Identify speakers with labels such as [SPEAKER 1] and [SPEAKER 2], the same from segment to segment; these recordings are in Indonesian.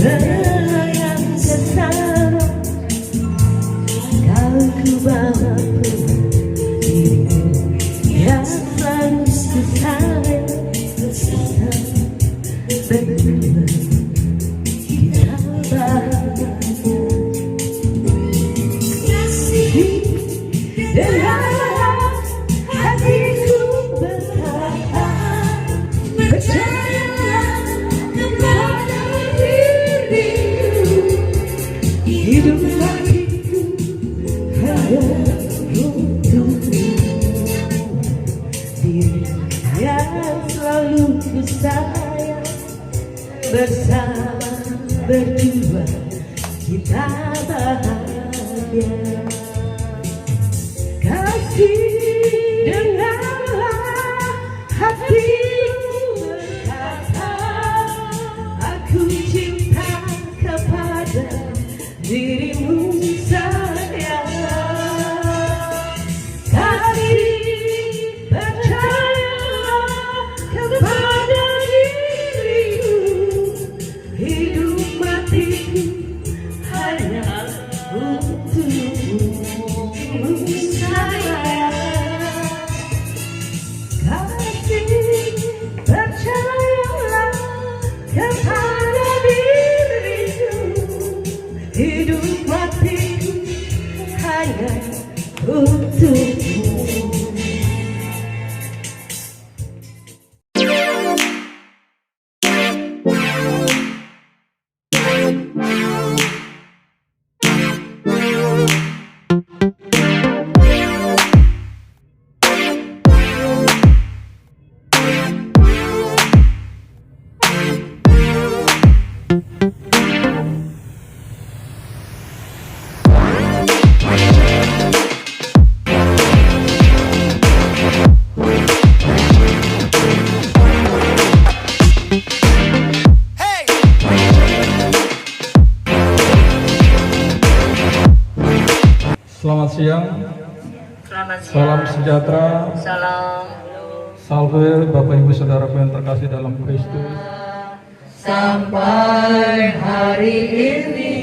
[SPEAKER 1] melayang ke sana, kau ku bawa dirimu yang selalu sayang. Bersama berdua kita bahagia. Dengan hatiku berkata, percayalah kepada diriku, hidup hatiku hanya untukmu. Diri yang selalu ku sayang, bersama berdua kita bahagia. Kasih, dengarlah hatiku berkata, aku cinta kepada dirimu sayang. Kasih, percayalah kepada diriku, hidup matiku hanya untukmu. Percayalah kepada diriku, hidup matiku hanya untukmu.
[SPEAKER 2] Selamat siang. Salam sejahtera.
[SPEAKER 3] Salam.
[SPEAKER 2] Salve Bapak Ibu Saudaraku yang terkasih dalam Kristus.
[SPEAKER 3] Sampai hari ini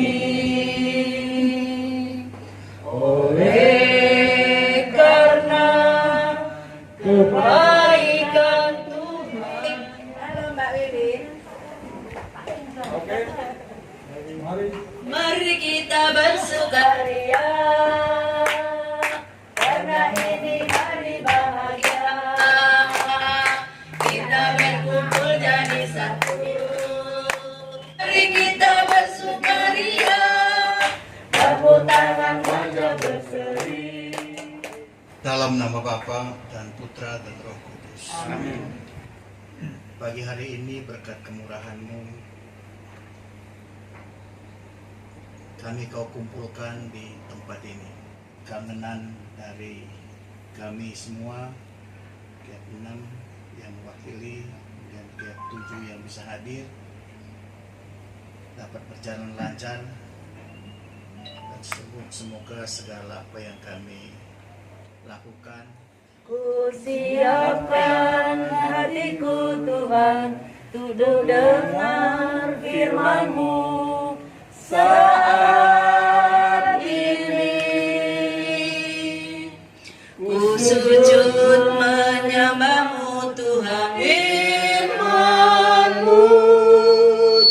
[SPEAKER 3] oleh karena kebaikan Tuhan. Halo Mbak Wiwin.
[SPEAKER 2] Oke. Mari.
[SPEAKER 3] Mari kita bersukaria, karena ini hari bahagia. Kita berkumpul jadi satu. Mari kita bersukaria, tepuk tangan wajah berseri.
[SPEAKER 4] Dalam nama Bapa dan Putra dan Roh Kudus. Amin. Pagi hari ini berkat kemurahan-Mu, kami Kau kumpulkan di tempat ini. Kangenan dari kami semua, Kiat 6 yang mewakili dan Kiat 7 yang bisa hadir, dapat berjalan lancar, dan semoga segala apa yang kami lakukan,
[SPEAKER 3] Ku siapkan hatiku Tuhan, untuk dengar firman-Mu saat ini. Ku sujud menyembah-Mu Tuhan, firman-Mu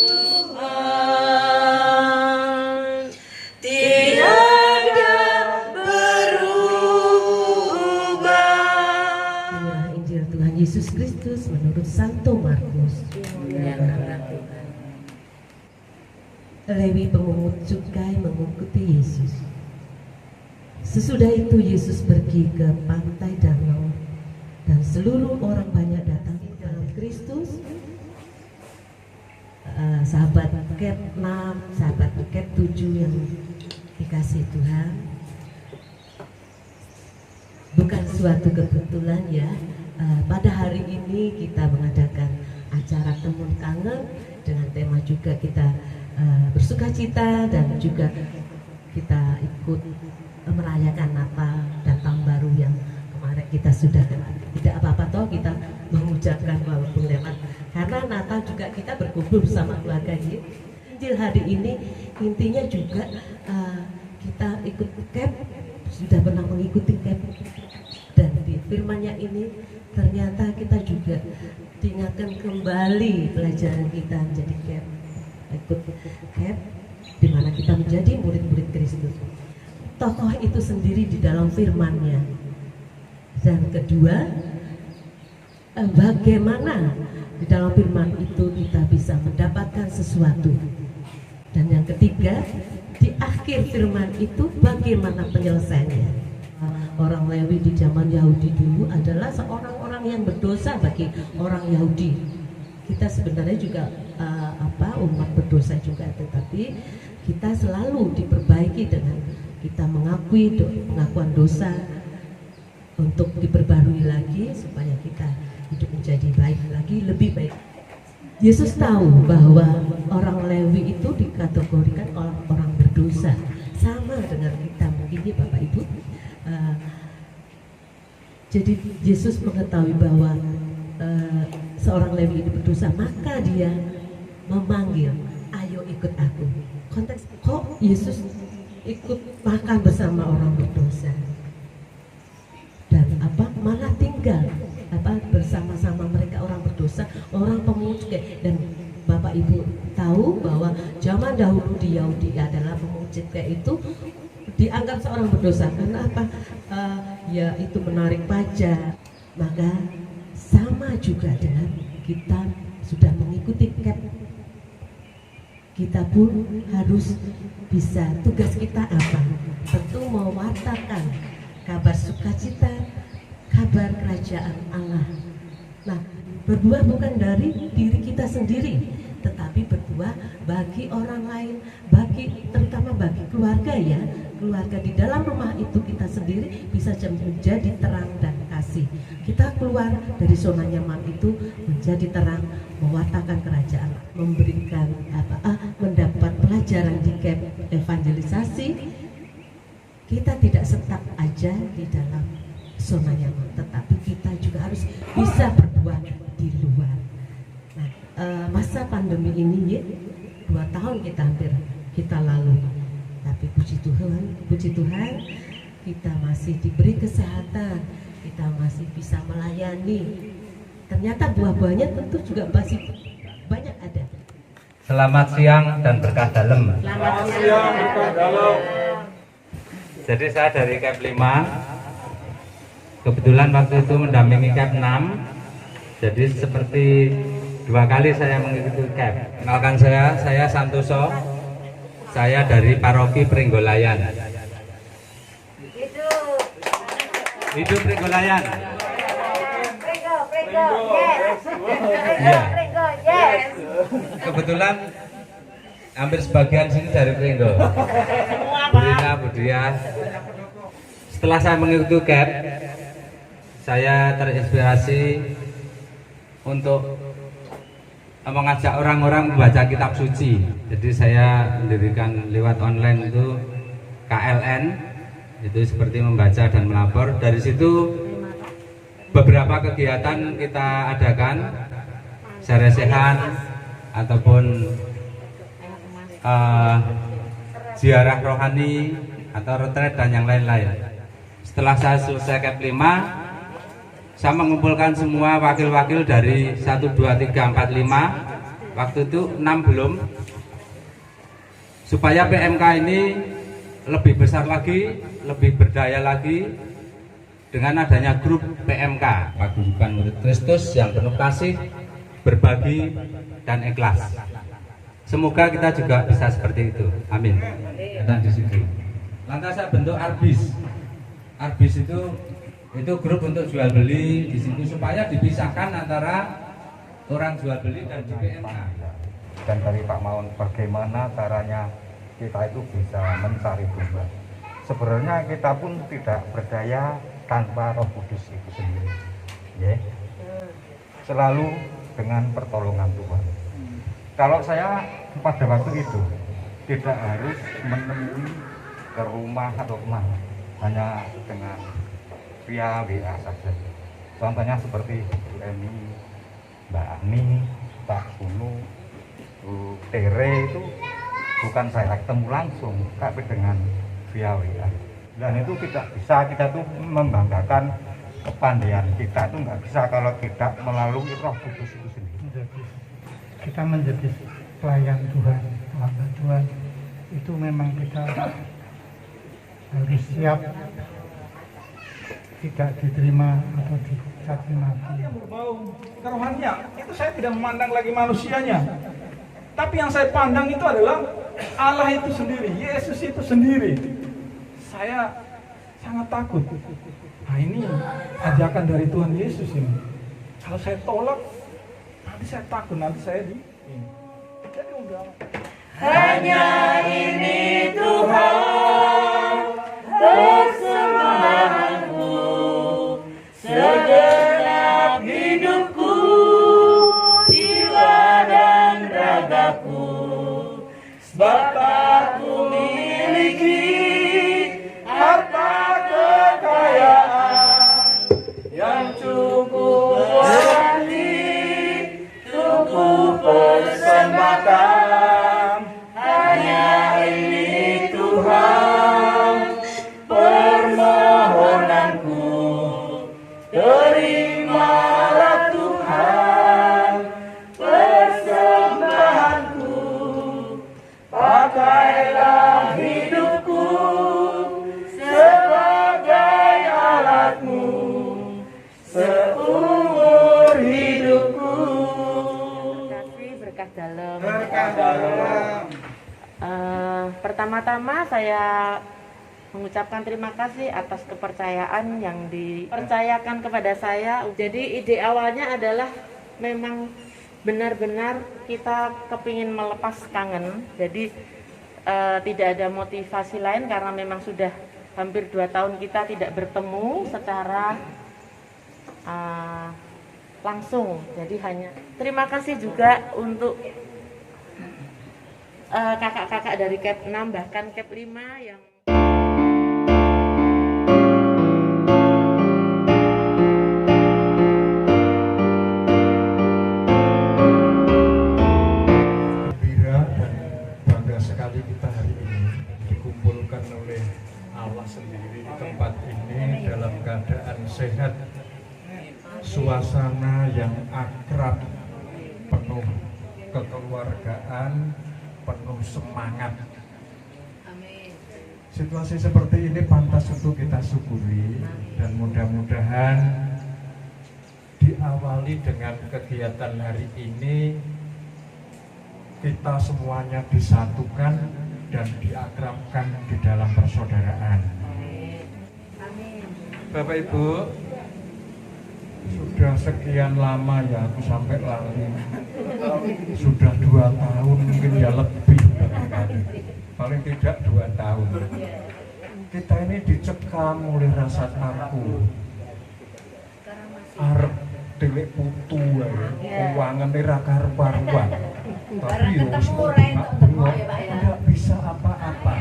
[SPEAKER 3] Tuhan tiada berubah.
[SPEAKER 1] Inilah Injil Tuhan Yesus Kristus menurut Santo Markus. Lewi pemungut cukai mengikuti Yesus. Sesudah itu Yesus pergi ke pantai danau dan seluruh orang banyak datang kepada Kristus. Sahabat Ket 6, sahabat Ket 7 yang dikasih Tuhan, bukan suatu kebetulan ya. Pada hari ini kita mengadakan acara temu kangen dengan tema juga kita bersukacita, dan juga kita ikut merayakan Natal dan Tahun Baru yang kemarin kita sudah tidak apa-apa toh kita mengucapkan walaupun lewat, karena Natal juga kita berkumpul bersama keluarga ya. Injil hari ini intinya juga kita ikut camp, sudah pernah mengikuti camp, dan di firman-Nya ini ternyata kita juga diingatkan kembali pelajaran kita menjadi camp, ikut camp di mana kita menjadi murid-murid Kristus. Tokoh itu sendiri di dalam firman-Nya. Dan kedua, bagaimana di dalam firman itu kita bisa mendapatkan sesuatu. Dan yang ketiga, di akhir firman itu bagaimana penyelesaiannya. Orang Lewi di zaman Yahudi dulu adalah seorang-orang yang berdosa bagi orang Yahudi. Kita sebenarnya juga umat berdosa juga, tetapi kita selalu diperbaiki dengan kita mengakui pengakuan dosa untuk diperbarui lagi supaya kita hidup menjadi baik lagi, lebih baik. Yesus tahu bahwa orang Lewi itu dikategorikan orang berdosa, sama dengan kita mungkin ya Bapak Ibu. Jadi Yesus mengetahui bahwa seorang Lewi itu berdosa, maka dia memanggil, ayo ikut aku. Konteks kok Yesus ikut makan bersama orang berdosa dan malah tinggal bersama-sama mereka orang berdosa, orang pemungut cukai. Dan Bapak Ibu tahu bahwa zaman dahulu di Yahudi adalah pemungut cukai itu dianggap seorang berdosa. Kenapa? Ya itu menarik pajak. Maka sama juga dengan kita sudah mengikuti camp, kita pun harus bisa, tugas kita apa? Tentu mewartakan kabar sukacita, kabar kerajaan Allah. Nah, berbuah bukan dari diri kita sendiri, tetapi berbuah bagi orang lain, terutama bagi keluarga ya. Keluarga di dalam rumah itu kita sendiri bisa menjadi terang dan kasih. Kita keluar dari zona nyaman itu menjadi terang, mewartakan kerajaan, memberikan mendapat pelajaran di camp evangelisasi. Kita tidak stuck aja di dalam zona nyaman, tetapi kita juga harus bisa berbuat di luar. Nah, masa pandemi ini 2 tahun kita hampir kita lalui, tapi puji Tuhan kita masih diberi kesehatan, kita masih bisa melayani. Ternyata buah-buahnya tentu juga masih banyak ada.
[SPEAKER 5] Selamat siang dan berkah dalam.
[SPEAKER 2] Selamat siang, berkah dalam.
[SPEAKER 5] Jadi saya dari Camp 5, kebetulan waktu itu mendampingi Camp 6. Jadi seperti 2 kali saya mengikuti camp. Kenalkan saya Santoso. Saya dari Paroki Pringgolayan. Hidup Pringgolayan. Yes. Kebetulan hampir sebagian sini dari Pringgo. Burina, Budia. Setelah saya mengikuti camp, saya terinspirasi untuk mengajak orang-orang membaca kitab suci. Jadi saya mendirikan lewat online itu KLN, itu seperti membaca dan melapor. Dari situ beberapa kegiatan kita adakan, seresehan ataupun ziarah rohani atau retret dan yang lain-lain. Setelah saya selesai Camp 5, saya mengumpulkan semua wakil-wakil dari 1, 2, 3, 4, 5. Waktu itu 6 belum. Supaya PMK ini lebih besar lagi, lebih berdaya lagi dengan adanya grup PMK, Paguyuban Murid Kristus yang penuh kasih, berbagi dan ikhlas. Semoga kita juga bisa seperti itu. Amin. Dan di situ. Lantas saya bentuk Arbis. Arbis itu grup untuk jual beli di situ supaya dipisahkan antara orang jual beli dan di PMK.
[SPEAKER 6] Dan dari Pak Maun, bagaimana caranya kita itu bisa mencari domba. Sebenarnya kita pun tidak berdaya tanpa Roh Kudus itu sendiri. Ya. Selalu dengan pertolongan Tuhan. Kalau saya pada waktu itu tidak harus menemui ke rumah atau kemana, hanya dengan via WA saja. Contohnya seperti Bu Eni, Mbak Ani, Pak Kuno, Bu Tere itu bukan saya ketemu langsung, tapi dengan via WA. Dan itu tidak bisa, kita tuh membanggakan kepandaian kita itu nggak bisa kalau tidak melalui Roh Kudus itu sendiri.
[SPEAKER 7] Kita menjadi pelayan Tuhan, hamba Tuhan, itu memang kita harus siap tidak diterima atau dicaci maki.
[SPEAKER 2] Yang berbau kerohanian itu saya tidak memandang lagi manusianya, tapi yang saya pandang itu adalah Allah itu sendiri, Yesus itu sendiri. Saya sangat takut. Nah, ini ajakan dari Tuhan Yesus ini. Kalau saya tolak, nanti saya takut, nanti saya di ini. Jadi udah.
[SPEAKER 3] Hanya ini Tuhan persembahanku, segenap hidupku, jiwa dan ragaku, sebab aku miliki harta kekayaan yang cukup berarti untuk persembahkan. Hanya ini Tuhan permohonanku, terimalah Tuhan persembahanku, pakailah hidupku sebagai alatmu seumur hidupku.
[SPEAKER 8] Berkah dalam.
[SPEAKER 3] Berkah dalam.
[SPEAKER 8] Pertama-tama saya mengucapkan terima kasih atas kepercayaan yang dipercayakan kepada saya. Jadi ide awalnya adalah memang benar-benar kita kepingin melepas kangen. Jadi tidak ada motivasi lain karena memang sudah hampir 2 tahun kita tidak bertemu secara langsung. Jadi hanya terima kasih juga untuk kakak-kakak dari KEP 6 bahkan KEP 5 yang
[SPEAKER 9] gembira dan bangga sekali kita hari ini dikumpulkan oleh Allah sendiri di tempat ini dalam keadaan sehat, suasana yang akrab, penuh kekeluargaan, penuh semangat.
[SPEAKER 3] Amin.
[SPEAKER 9] Situasi seperti ini pantas untuk kita syukuri dan mudah-mudahan diawali dengan kegiatan hari ini kita semuanya disatukan dan diakrabkan di dalam persaudaraan. Bapak Ibu, sudah sekian lama ya aku sampai lali, sudah 2 tahun mungkin ya lebih barangkali, paling tidak 2 tahun kita ini dicekam oleh rasa takut, arep delik putu keuangan ra karuan, tapi tidak bisa apa-apa.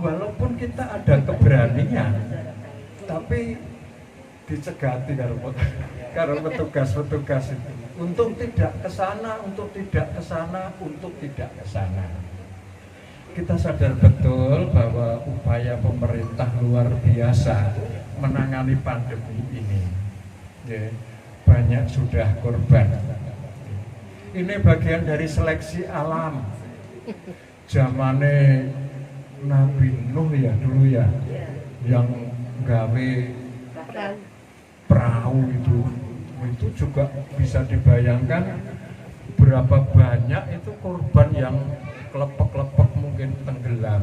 [SPEAKER 9] Walaupun kita ada keberanian, tapi dicegati karo petugas-petugas itu untuk tidak ke sana, untuk tidak ke sana, untuk tidak ke sana. Kita sadar betul bahwa upaya pemerintah luar biasa menangani pandemi ini. Ya, banyak sudah korban. Ini bagian dari seleksi alam. Zamane Nabi Nuh ya dulu ya, yang gawe perahu itu juga bisa dibayangkan berapa banyak itu korban yang kelepek-kelepek mungkin tenggelam.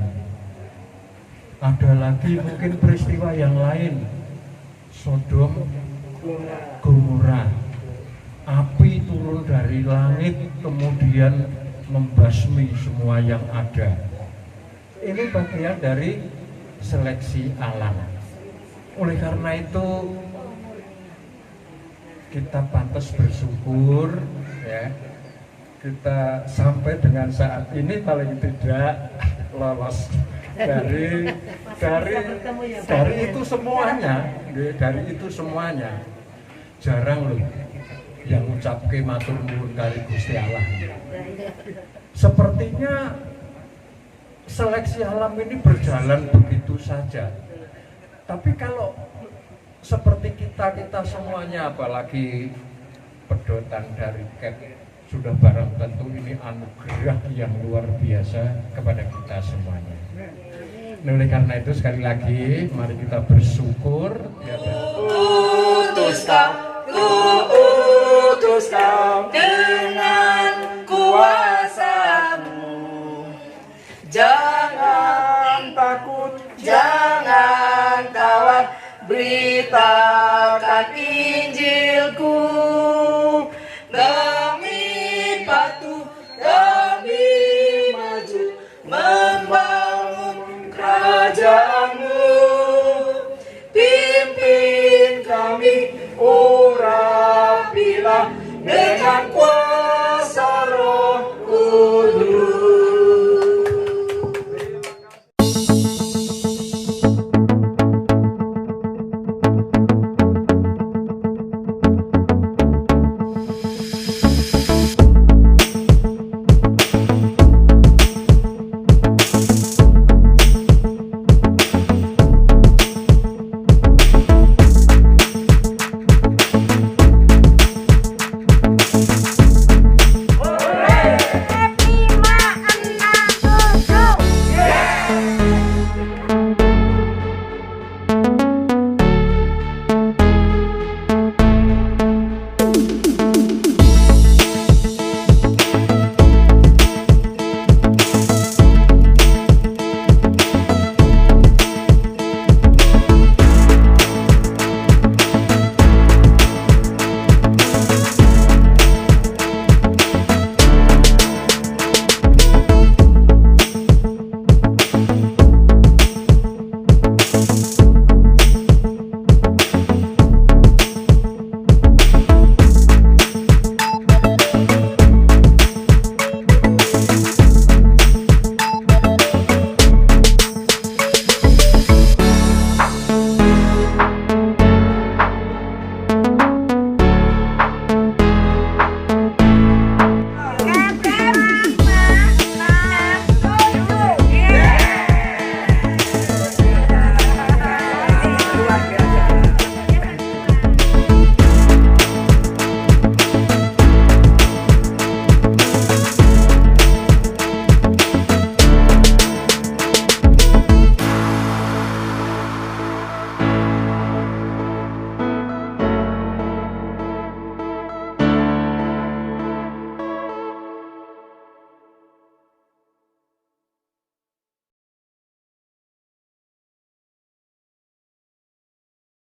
[SPEAKER 9] Ada lagi mungkin peristiwa yang lain, Sodom Gomora, api turun dari langit kemudian membasmi semua yang ada. Ini bagian dari seleksi alam. Oleh karena itu kita pantas bersyukur ya, kita sampai dengan saat ini paling tidak lolos dari itu semuanya, dari itu semuanya. Jarang loh yang ngucapke matur nuwun kali Gusti Allah. Sepertinya seleksi alam ini berjalan begitu saja. Tapi kalau seperti kita semuanya, apalagi pedotan dari KEP, sudah barang tentu ini anugerah yang luar biasa kepada kita semuanya. Nah, oleh karena itu sekali lagi mari kita bersyukur ya,
[SPEAKER 3] Utus kau